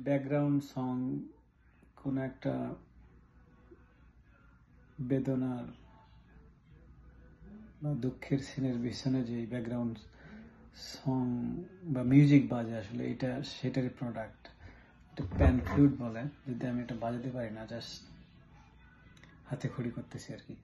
Background song, কোন একটা বেদনার বা দুঃখের সিনের পিছনে যে ব্যাকগ্রাউন্ড সং বা মিউজিক বাজে, আসলে এটা সেটারই প্রোডাক্ট। এটা প্যান ফ্লুট বলে, যদি আমি এটা বাজাতে পারি না, জাস্ট হাতে খড়ি করতেছি আর কি।